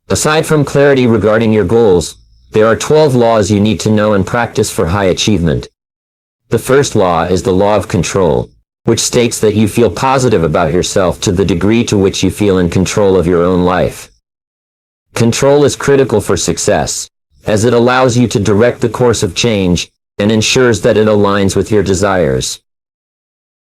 Aside from clarity regarding your goals, there are 12 laws you need to know and practice for high achievement. The first law is the law of control, which states that you feel positive about yourself to the degree to which you feel in control of your own life. Control is critical for success, as it allows you to direct the course of change and ensures that it aligns with your desires.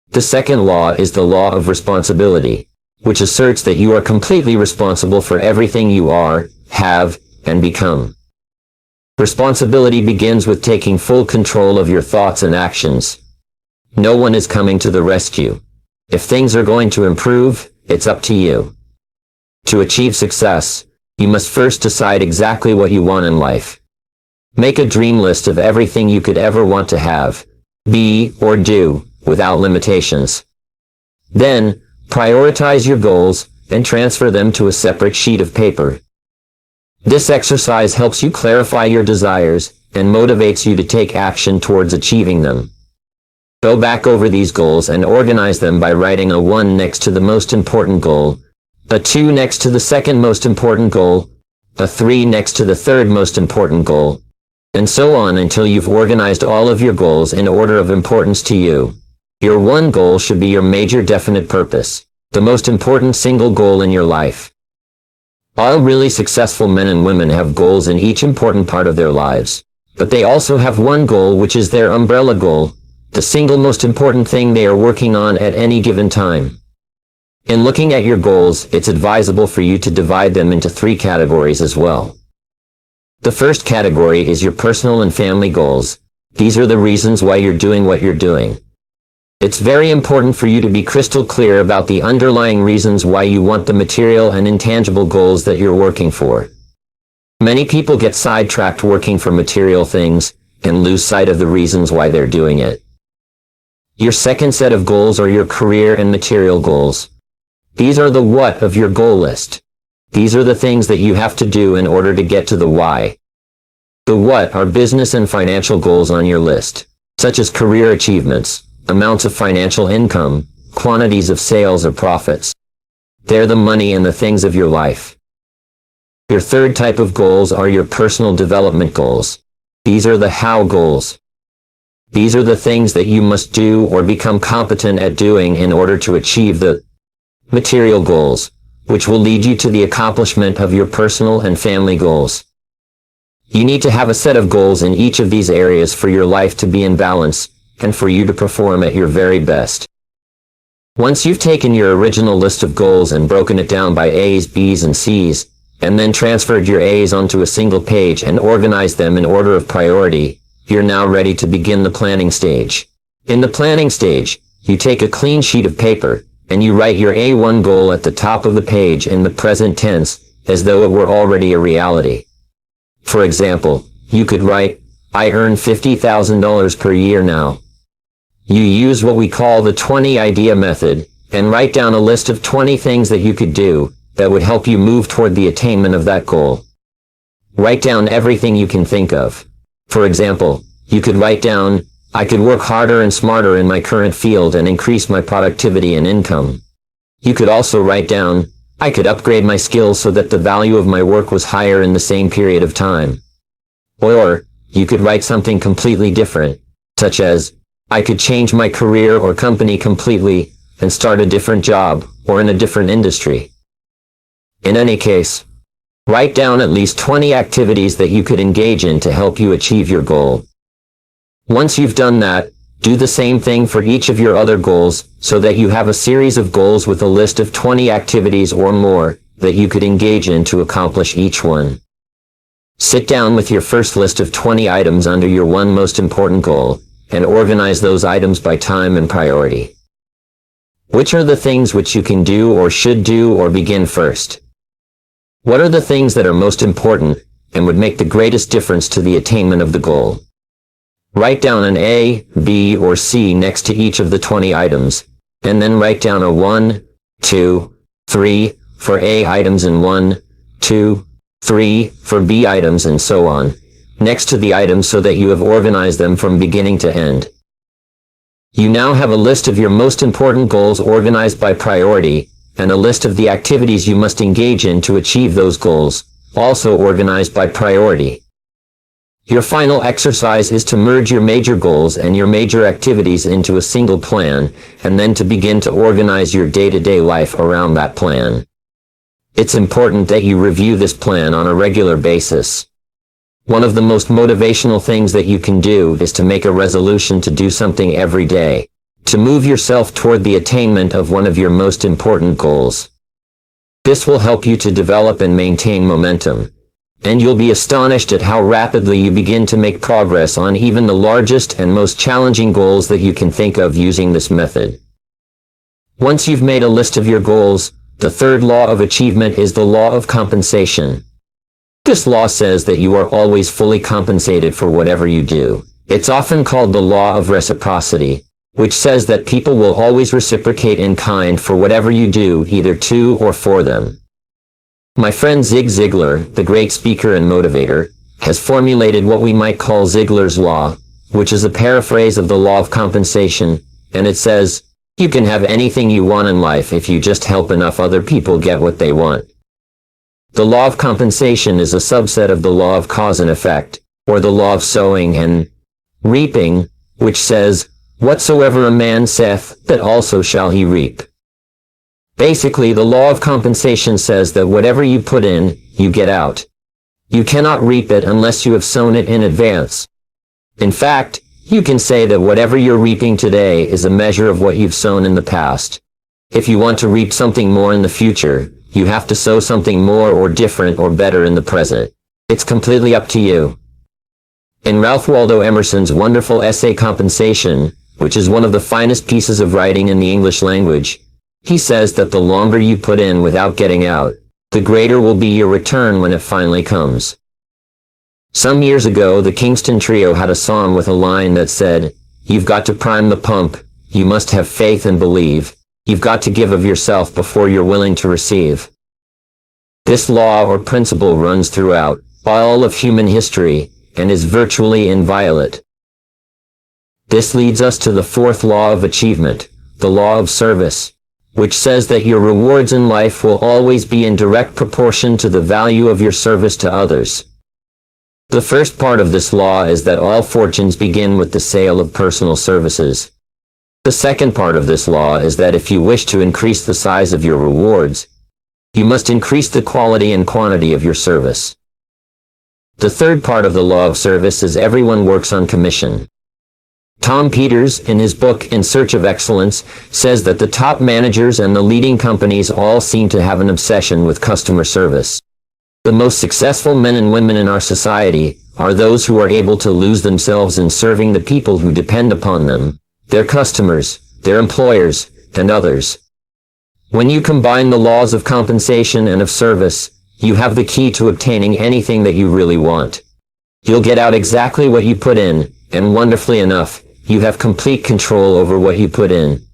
The second law is the law of responsibility, which asserts that you are completely responsible for everything you are, have, and become. Responsibility begins with taking full control of your thoughts and actions. No one is coming to the rescue. If things are going to improve, it's up to you. To achieve success, you must first decide exactly what you want in life. Make a dream list of everything you could ever want to have, be, or do, without limitations. Then, prioritize your goals and transfer them to a separate sheet of paper. This exercise helps you clarify your desires and motivates you to take action towards achieving them. Go back over these goals and organize them by writing a 1 next to the most important goal, a 2 next to the second most important goal, a 3 next to the third most important goal, and so on until you've organized all of your goals in order of importance to you. Your 1 goal should be your major definite purpose, the most important single goal in your life. All really successful men and women have goals in each important part of their lives, but they also have 1 goal which is their umbrella goal, the single most important thing they are working on at any given time. In looking at your goals, it's advisable for you to divide them into 3 categories as well. The first category is your personal and family goals. These are the reasons why you're doing what you're doing. It's very important for you to be crystal clear about the underlying reasons why you want the material and intangible goals that you're working for. Many people get sidetracked working for material things and lose sight of the reasons why they're doing it. Your second set of goals are your career and material goals. These are the what of your goal list. These are the things that you have to do in order to get to the why. The what are business and financial goals on your list, such as career achievements, amounts of financial income, quantities of sales or profits. They're the money and the things of your life. Your third type of goals are your personal development goals. These are the how goals. These are the things that you must do or become competent at doing in order to achieve the material goals, which will lead you to the accomplishment of your personal and family goals. You need to have a set of goals in each of these areas for your life to be in balance and for you to perform at your very best. Once you've taken your original list of goals and broken it down by A's, B's, and C's, and then transferred your A's onto a single page and organized them in order of priority, you're now ready to begin the planning stage. In the planning stage, you take a clean sheet of paper, and you write your A1 goal at the top of the page in the present tense, as though it were already a reality. For example, you could write, I earn $50,000 per year now. You use what we call the 20 idea method, and write down a list of 20 things that you could do that would help you move toward the attainment of that goal. Write down everything you can think of. For example, you could write down, I could work harder and smarter in my current field and increase my productivity and income. You could also write down, I could upgrade my skills so that the value of my work was higher in the same period of time. Or, you could write something completely different, such as, I could change my career or company completely and start a different job or in a different industry. In any case, write down at least 20 activities that you could engage in to help you achieve your goal. Once you've done that, do the same thing for each of your other goals so that you have a series of goals with a list of 20 activities or more that you could engage in to accomplish each one. Sit down with your first list of 20 items under your 1 most important goal and organize those items by time and priority. Which are the things which you can do or should do or begin first? What are the things that are most important and would make the greatest difference to the attainment of the goal? Write down an A, B, or C next to each of the 20 items, and then write down a 1, 2, 3 for A items and 1, 2, 3 for B items and so on, next to the items so that you have organized them from beginning to end. You now have a list of your most important goals organized by priority, and a list of the activities you must engage in to achieve those goals, also organized by priority. Your final exercise is to merge your major goals and your major activities into a single plan, and then to begin to organize your day-to-day life around that plan. It's important that you review this plan on a regular basis. One of the most motivational things that you can do is to make a resolution to do something every day, to move yourself toward the attainment of one of your most important goals. This will help you to develop and maintain momentum, and you'll be astonished at how rapidly you begin to make progress on even the largest and most challenging goals that you can think of using this method. Once you've made a list of your goals, the third law of achievement is the law of compensation. This law says that you are always fully compensated for whatever you do. It's often called the law of reciprocity, which says that people will always reciprocate in kind for whatever you do, either to or for them. My friend Zig Ziglar, the great speaker and motivator, has formulated what we might call Ziglar's Law, which is a paraphrase of the law of compensation, and it says, you can have anything you want in life if you just help enough other people get what they want. The law of compensation is a subset of the law of cause and effect, or the law of sowing and reaping, which says, whatsoever a man saith, that also shall he reap. Basically, the law of compensation says that whatever you put in, you get out. You cannot reap it unless you have sown it in advance. In fact, you can say that whatever you're reaping today is a measure of what you've sown in the past. If you want to reap something more in the future, you have to sow something more or different or better in the present. It's completely up to you. In Ralph Waldo Emerson's wonderful essay Compensation, which is one of the finest pieces of writing in the English language, he says that the longer you put in without getting out, the greater will be your return when it finally comes. Some years ago, the Kingston Trio had a song with a line that said, you've got to prime the pump, you must have faith and believe, you've got to give of yourself before you're willing to receive. This law or principle runs throughout all of human history and is virtually inviolate. This leads us to the fourth law of achievement, the law of service, which says that your rewards in life will always be in direct proportion to the value of your service to others. The first part of this law is that all fortunes begin with the sale of personal services. The second part of this law is that if you wish to increase the size of your rewards, you must increase the quality and quantity of your service. The third part of the law of service is everyone works on commission. Tom Peters, in his book In Search of Excellence, says that the top managers and the leading companies all seem to have an obsession with customer service. The most successful men and women in our society are those who are able to lose themselves in serving the people who depend upon them, their customers, their employers, and others. When you combine the laws of compensation and of service, you have the key to obtaining anything that you really want. You'll get out exactly what you put in, and wonderfully enough, you have complete control over what you put in.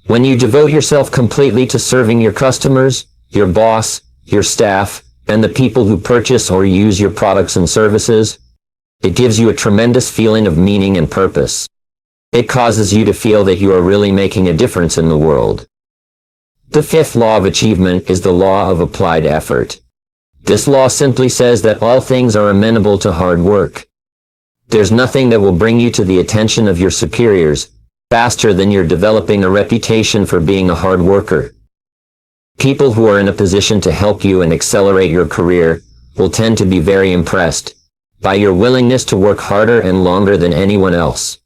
When you devote yourself completely to serving your customers, your boss, your staff, and the people who purchase or use your products and services, it gives you a tremendous feeling of meaning and purpose. It causes you to feel that you are really making a difference in the world. The fifth law of achievement is the law of applied effort. This law simply says that all things are amenable to hard work. There's nothing that will bring you to the attention of your superiors faster than you're developing a reputation for being a hard worker. People who are in a position to help you and accelerate your career will tend to be very impressed by your willingness to work harder and longer than anyone else.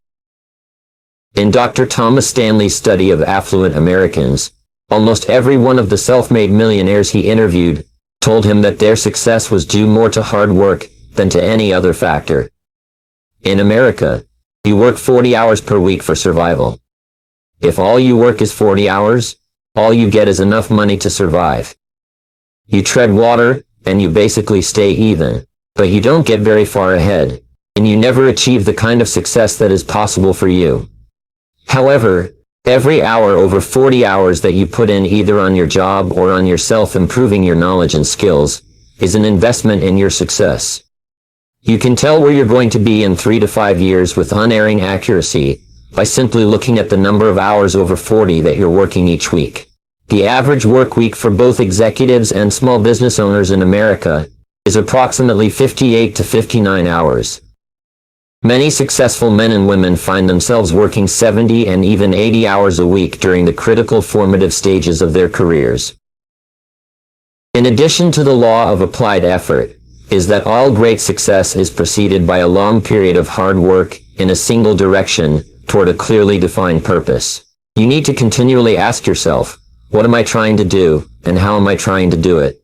In Dr. Thomas Stanley's study of affluent Americans, almost every one of the self-made millionaires he interviewed told him that their success was due more to hard work than to any other factor. In America, you work 40 hours per week for survival. If all you work is 40 hours, all you get is enough money to survive. You tread water, and you basically stay even, but you don't get very far ahead, and you never achieve the kind of success that is possible for you. However, every hour over 40 hours that you put in either on your job or on yourself improving your knowledge and skills is an investment in your success. You can tell where you're going to be in 3 to 5 years with unerring accuracy by simply looking at the number of hours over 40 that you're working each week. The average work week for both executives and small business owners in America is approximately 58 to 59 hours. Many successful men and women find themselves working 70 and even 80 hours a week during the critical formative stages of their careers. In addition to the law of applied effort, is that all great success is preceded by a long period of hard work in a single direction toward a clearly defined purpose. You need to continually ask yourself, what am I trying to do, and how am I trying to do it?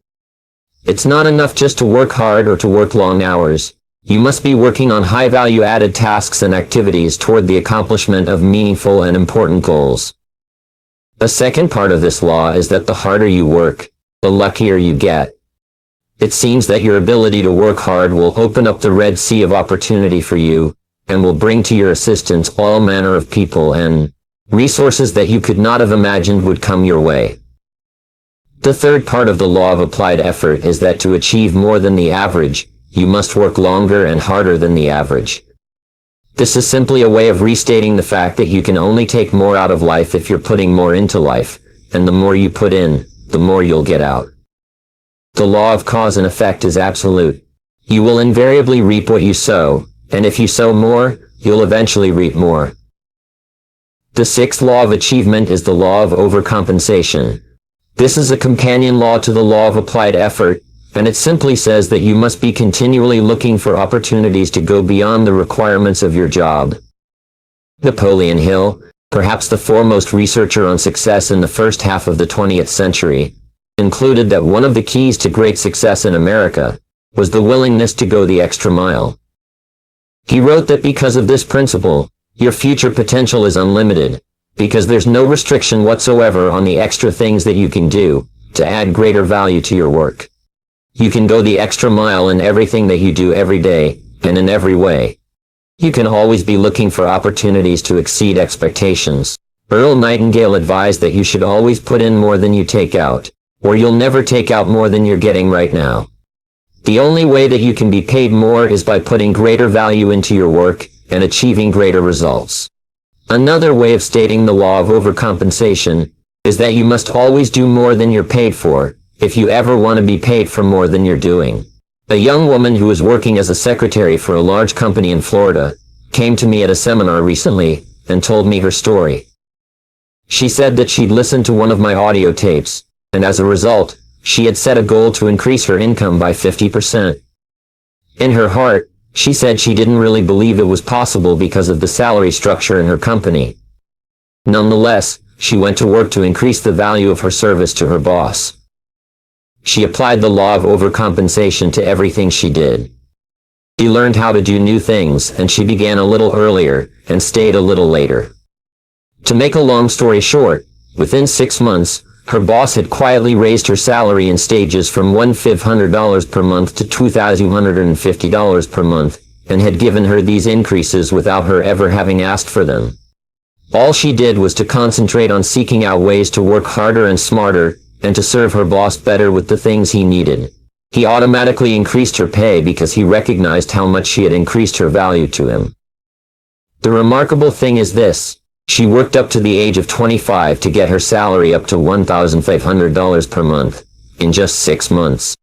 It's not enough just to work hard or to work long hours. You must be working on high value-added tasks and activities toward the accomplishment of meaningful and important goals. The second part of this law is that the harder you work, the luckier you get. It seems that your ability to work hard will open up the Red Sea of opportunity for you, and will bring to your assistance all manner of people and resources that you could not have imagined would come your way. The third part of the law of applied effort is that to achieve more than the average, you must work longer and harder than the average. This is simply a way of restating the fact that you can only take more out of life if you're putting more into life, and the more you put in, the more you'll get out. The law of cause and effect is absolute. You will invariably reap what you sow, and if you sow more, you'll eventually reap more. The sixth law of achievement is the law of overcompensation. This is a companion law to the law of applied effort, and it simply says that you must be continually looking for opportunities to go beyond the requirements of your job. Napoleon Hill, perhaps the foremost researcher on success in the first half of the 20th century, concluded that one of the keys to great success in America was the willingness to go the extra mile. He wrote that because of this principle, your future potential is unlimited, because there's no restriction whatsoever on the extra things that you can do to add greater value to your work. You can go the extra mile in everything that you do every day, and in every way. You can always be looking for opportunities to exceed expectations. Earl Nightingale advised that you should always put in more than you take out, or you'll never take out more than you're getting right now. The only way that you can be paid more is by putting greater value into your work and achieving greater results. Another way of stating the law of overcompensation is that you must always do more than you're paid for, if you ever want to be paid for more than you're doing. A young woman who was working as a secretary for a large company in Florida came to me at a seminar recently and told me her story. She said that she'd listened to one of my audio tapes, and as a result, she had set a goal to increase her income by 50%. In her heart, she said she didn't really believe it was possible because of the salary structure in her company. Nonetheless, she went to work to increase the value of her service to her boss. She applied the law of overcompensation to everything she did. She learned how to do new things, and she began a little earlier and stayed a little later. To make a long story short, within 6 months, her boss had quietly raised her salary in stages from $1,500 per month to $2,250 per month, and had given her these increases without her ever having asked for them. All she did was to concentrate on seeking out ways to work harder and smarter, and to serve her boss better with the things he needed. He automatically increased her pay because he recognized how much she had increased her value to him. The remarkable thing is this: she worked up to the age of 25 to get her salary up to $1,500 per month, in just 6 months.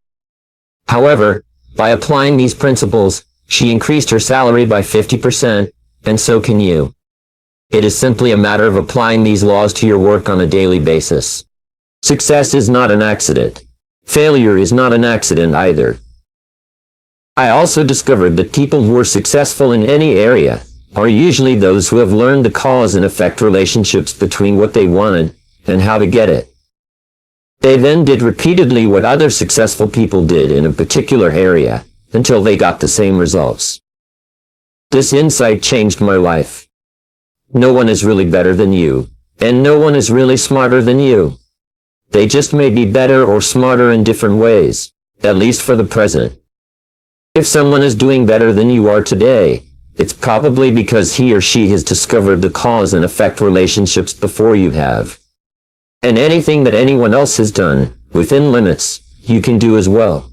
However, by applying these principles, she increased her salary by 50%, and so can you. It is simply a matter of applying these laws to your work on a daily basis. Success is not an accident. Failure is not an accident either. I also discovered that people who are successful in any area are usually those who have learned the cause and effect relationships between what they wanted and how to get it. They then did repeatedly what other successful people did in a particular area until they got the same results. This insight changed my life. No one is really better than you, and no one is really smarter than you. They just may be better or smarter in different ways, at least for the present. If someone is doing better than you are today, it's probably because he or she has discovered the cause and effect relationships before you have. And anything that anyone else has done, within limits, you can do as well.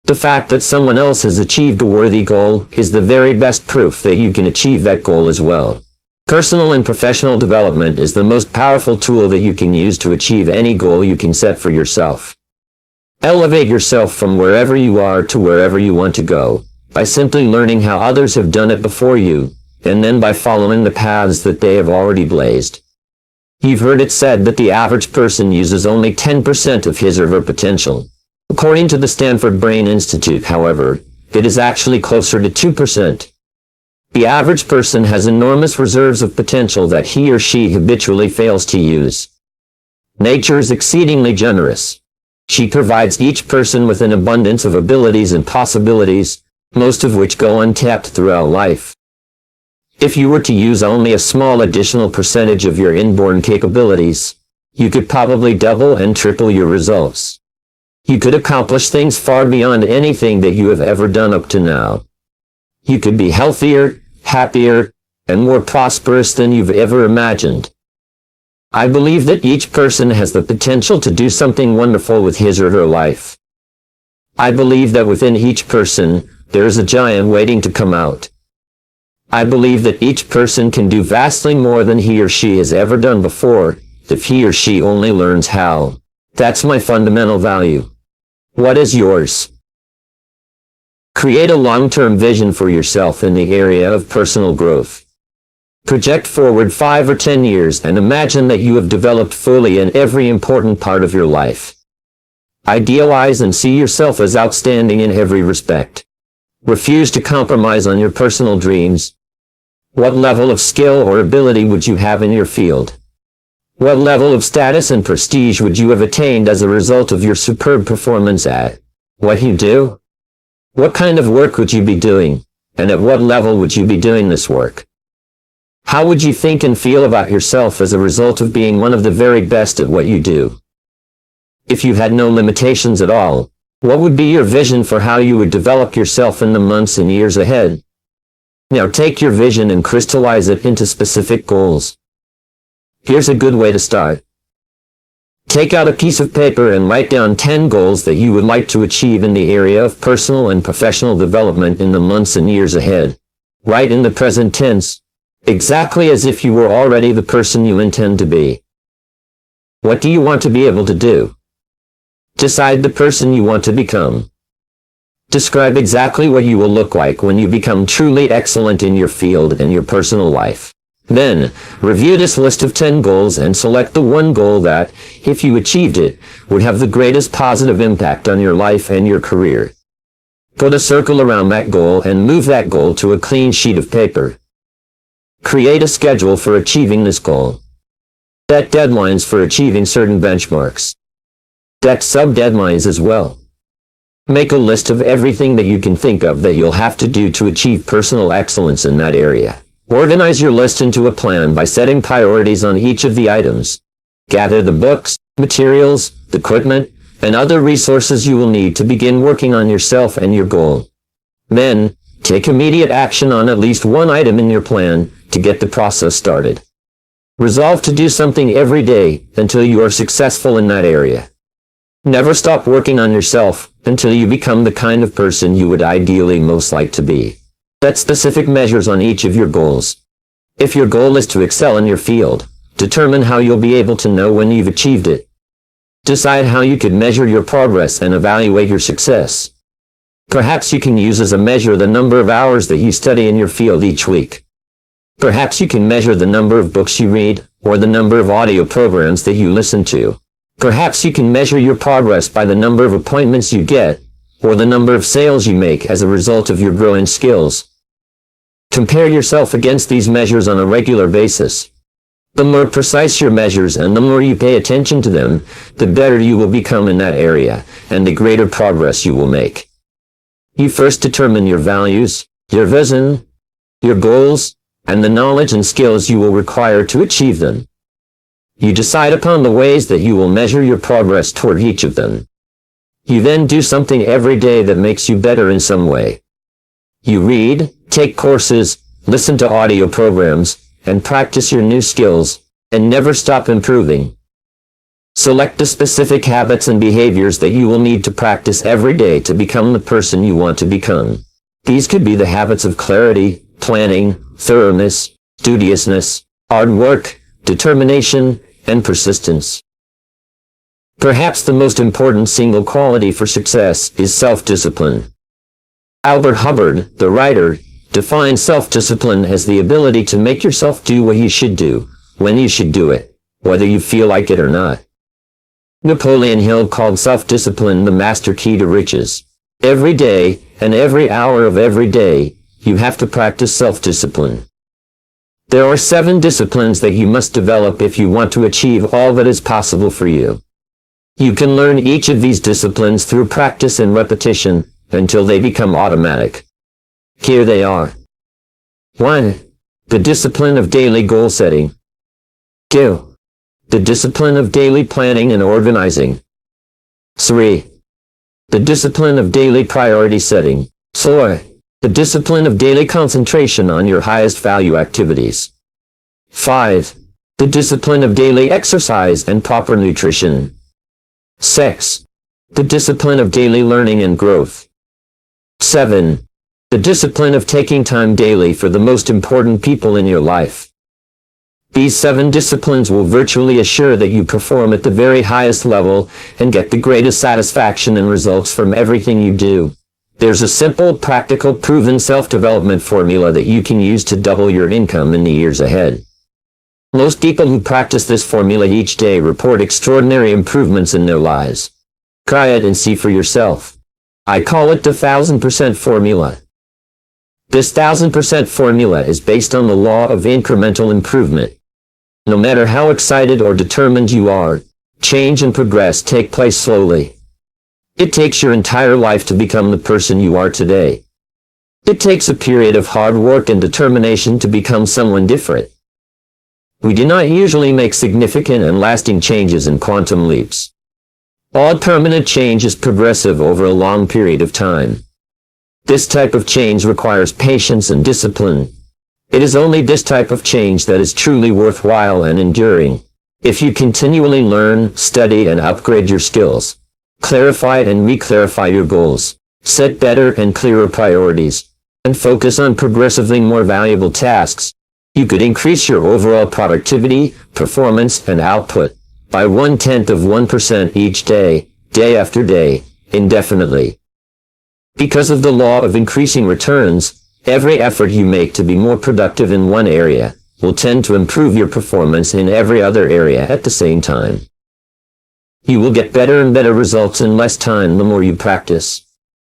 The fact that someone else has achieved a worthy goal is the very best proof that you can achieve that goal as well. Personal and professional development is the most powerful tool that you can use to achieve any goal you can set for yourself. Elevate yourself from wherever you are to wherever you want to go, by simply learning how others have done it before you, and then by following the paths that they have already blazed. You've heard it said that the average person uses only 10% of his or her potential. According to the Stanford Brain Institute, however, it is actually closer to 2%. The average person has enormous reserves of potential that he or she habitually fails to use. Nature is exceedingly generous. She provides each person with an abundance of abilities and possibilities, most of which go untapped throughout life. If you were to use only a small additional percentage of your inborn capabilities, you could probably double and triple your results. You could accomplish things far beyond anything that you have ever done up to now. You could be healthier, happier, and more prosperous than you've ever imagined. I believe that each person has the potential to do something wonderful with his or her life. I believe that within each person, there is a giant waiting to come out. I believe that each person can do vastly more than he or she has ever done before, if he or she only learns how. That's my fundamental value. What is yours? Create a long-term vision for yourself in the area of personal growth. Project forward 5 or 10 years and imagine that you have developed fully in every important part of your life. Idealize and see yourself as outstanding in every respect. Refuse to compromise on your personal dreams. What level of skill or ability would you have in your field? What level of status and prestige would you have attained as a result of your superb performance at what you do? What kind of work would you be doing, and at what level would you be doing this work? How would you think and feel about yourself as a result of being one of the very best at what you do? If you had no limitations at all, what would be your vision for how you would develop yourself in the months and years ahead? Now take your vision and crystallize it into specific goals. Here's a good way to start. Take out a piece of paper and write down 10 goals that you would like to achieve in the area of personal and professional development in the months and years ahead. Write in the present tense, exactly as if you were already the person you intend to be. What do you want to be able to do? Decide the person you want to become. Describe exactly what you will look like when you become truly excellent in your field and your personal life. Then, review this list of 10 goals and select the one goal that, if you achieved it, would have the greatest positive impact on your life and your career. Put a circle around that goal and move that goal to a clean sheet of paper. Create a schedule for achieving this goal. Set deadlines for achieving certain benchmarks. Set sub-deadlines as well. Make a list of everything that you can think of that you'll have to do to achieve personal excellence in that area. Organize your list into a plan by setting priorities on each of the items. Gather the books, materials, equipment, and other resources you will need to begin working on yourself and your goal. Then, take immediate action on at least one item in your plan to get the process started. Resolve to do something every day until you are successful in that area. Never stop working on yourself until you become the kind of person you would ideally most like to be. Set specific measures on each of your goals. If your goal is to excel in your field, determine how you'll be able to know when you've achieved it. Decide how you could measure your progress and evaluate your success. Perhaps you can use as a measure the number of hours that you study in your field each week. Perhaps you can measure the number of books you read, or the number of audio programs that you listen to. Perhaps you can measure your progress by the number of appointments you get, or the number of sales you make as a result of your growing skills. Compare yourself against these measures on a regular basis. The more precise your measures and the more you pay attention to them, the better you will become in that area, and the greater progress you will make. You first determine your values, your vision, your goals, and the knowledge and skills you will require to achieve them. You decide upon the ways that you will measure your progress toward each of them. You then do something every day that makes you better in some way. You read, take courses, listen to audio programs, and practice your new skills, and never stop improving. Select the specific habits and behaviors that you will need to practice every day to become the person you want to become. These could be the habits of clarity, planning, thoroughness, studiousness, hard work, determination, and persistence. Perhaps the most important single quality for success is self-discipline. Albert Hubbard, the writer, defines self-discipline as the ability to make yourself do what you should do, when you should do it, whether you feel like it or not. Napoleon Hill called self-discipline the master key to riches. Every day, and every hour of every day, you have to practice self-discipline. There are 7 disciplines that you must develop if you want to achieve all that is possible for you. You can learn each of these disciplines through practice and repetition until they become automatic. Here they are. 1. The discipline of daily goal setting. 2. The discipline of daily planning and organizing. 3. The discipline of daily priority setting. 4. The discipline of daily concentration on your highest value activities. 5. The discipline of daily exercise and proper nutrition. 6. The discipline of daily learning and growth. 7. The discipline of taking time daily for the most important people in your life. These 7 disciplines will virtually assure that you perform at the very highest level and get the greatest satisfaction and results from everything you do. There's a simple, practical, proven self-development formula that you can use to double your income in the years ahead. Most people who practice this formula each day report extraordinary improvements in their lives. Try it and see for yourself. I call it the 1000% formula. This 1000% formula is based on the law of incremental improvement. No matter how excited or determined you are, change and progress take place slowly. It takes your entire life to become the person you are today. It takes a period of hard work and determination to become someone different. We do not usually make significant and lasting changes in quantum leaps. All permanent change is progressive over a long period of time. This type of change requires patience and discipline. It is only this type of change that is truly worthwhile and enduring. If you continually learn, study, and upgrade your skills, clarify and re-clarify your goals, set better and clearer priorities, and focus on progressively more valuable tasks, you could increase your overall productivity, performance, and output by 0.1% each day, day after day, indefinitely. Because of the law of increasing returns, every effort you make to be more productive in one area will tend to improve your performance in every other area at the same time. You will get better and better results in less time the more you practice.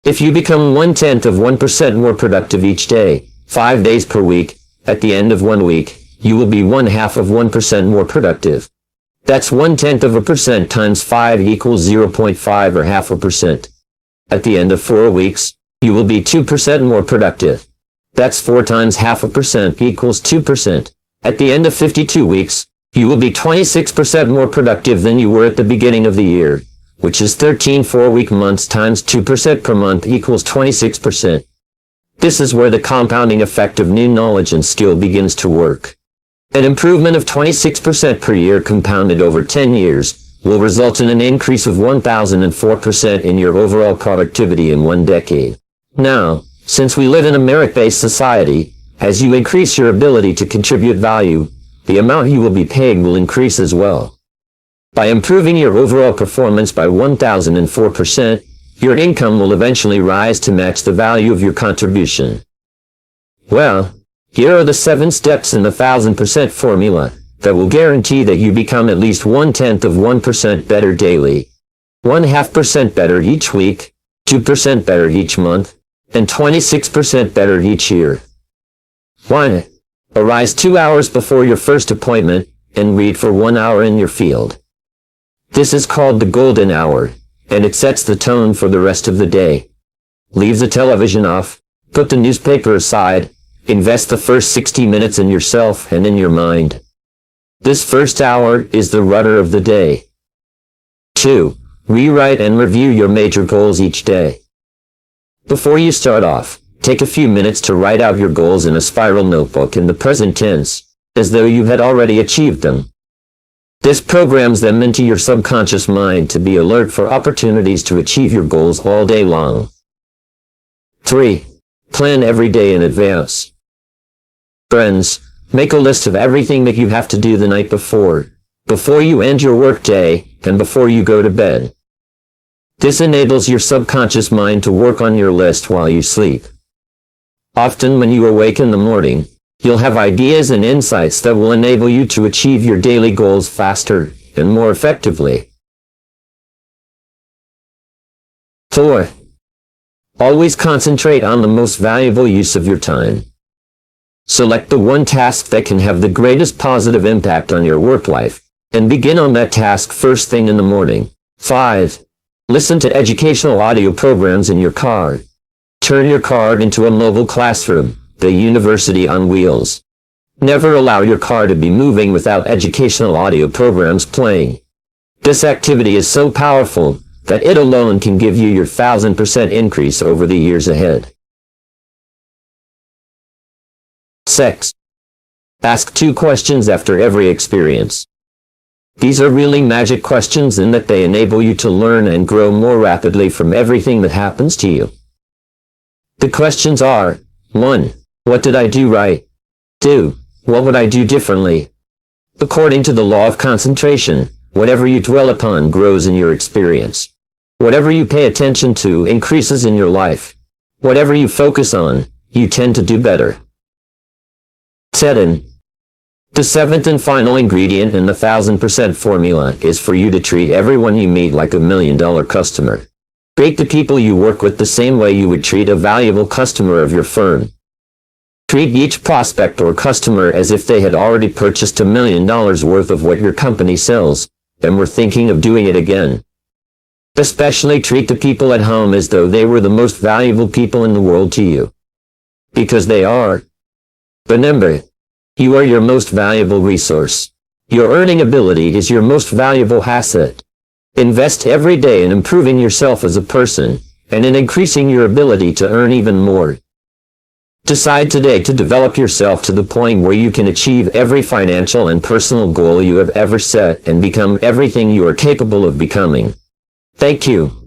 If you become 0.1% more productive each day, 5 days per week, at the end of 1 week, you will be 0.5% more productive. That's 0.1% times 5 equals 0.5 or 0.5%. At the end of 4 weeks, you will be 2% more productive. That's 4 times 0.5% equals 2%. At the end of 52 weeks, you will be 26% more productive than you were at the beginning of the year, which is 13 4-week months times 2% per month equals 26%. This is where the compounding effect of new knowledge and skill begins to work. An improvement of 26% per year compounded over 10 years will result in an increase of 1,004% in your overall productivity in 1 decade. Now, since we live in a merit-based society, as you increase your ability to contribute value, the amount you will be paid will increase as well. By improving your overall performance by 1,004%, your income will eventually rise to match the value of your contribution. Well, here are the 7 steps in the 1000% formula that will guarantee that you become at least 0.1% better daily, 0.5% better each week, 2% better each month, and 26% better each year. 1. Arise 2 hours before your first appointment and read for 1 hour in your field. This is called the golden hour, and it sets the tone for the rest of the day. Leave the television off, put the newspaper aside, invest the first 60 minutes in yourself and in your mind. This first hour is the rudder of the day. 2. Rewrite and review your major goals each day. Before you start off, take a few minutes to write out your goals in a spiral notebook in the present tense, as though you had already achieved them. This programs them into your subconscious mind to be alert for opportunities to achieve your goals all day long. 3. Plan every day in advance. Friends, make a list of everything that you have to do the night before. Before you end your workday, and before you go to bed. This enables your subconscious mind to work on your list while you sleep. Often when you awake in the morning, you'll have ideas and insights that will enable you to achieve your daily goals faster and more effectively. 4. Always concentrate on the most valuable use of your time. Select the one task that can have the greatest positive impact on your work life, and begin on that task first thing in the morning. 5. Listen to educational audio programs in your car. Turn your car into a mobile classroom, the university on wheels. Never allow your car to be moving without educational audio programs playing. This activity is so powerful that it alone can give you your 1,000% increase over the years ahead. 6. Ask 2 questions after every experience. These are really magic questions in that they enable you to learn and grow more rapidly from everything that happens to you. The questions are: 1. What did I do right? 2. What would I do differently? According to the law of concentration, whatever you dwell upon grows in your experience. Whatever you pay attention to increases in your life. Whatever you focus on, you tend to do better. 7. The 7th and final ingredient in the 1,000% formula is for you to treat everyone you meet like $1 million customer. Treat the people you work with the same way you would treat a valuable customer of your firm. Treat each prospect or customer as if they had already purchased $1 million worth of what your company sells, and were thinking of doing it again. Especially treat the people at home as though they were the most valuable people in the world to you. Because they are. Remember, you are your most valuable resource. Your earning ability is your most valuable asset. Invest every day in improving yourself as a person, and in increasing your ability to earn even more. Decide today to develop yourself to the point where you can achieve every financial and personal goal you have ever set and become everything you are capable of becoming. Thank you.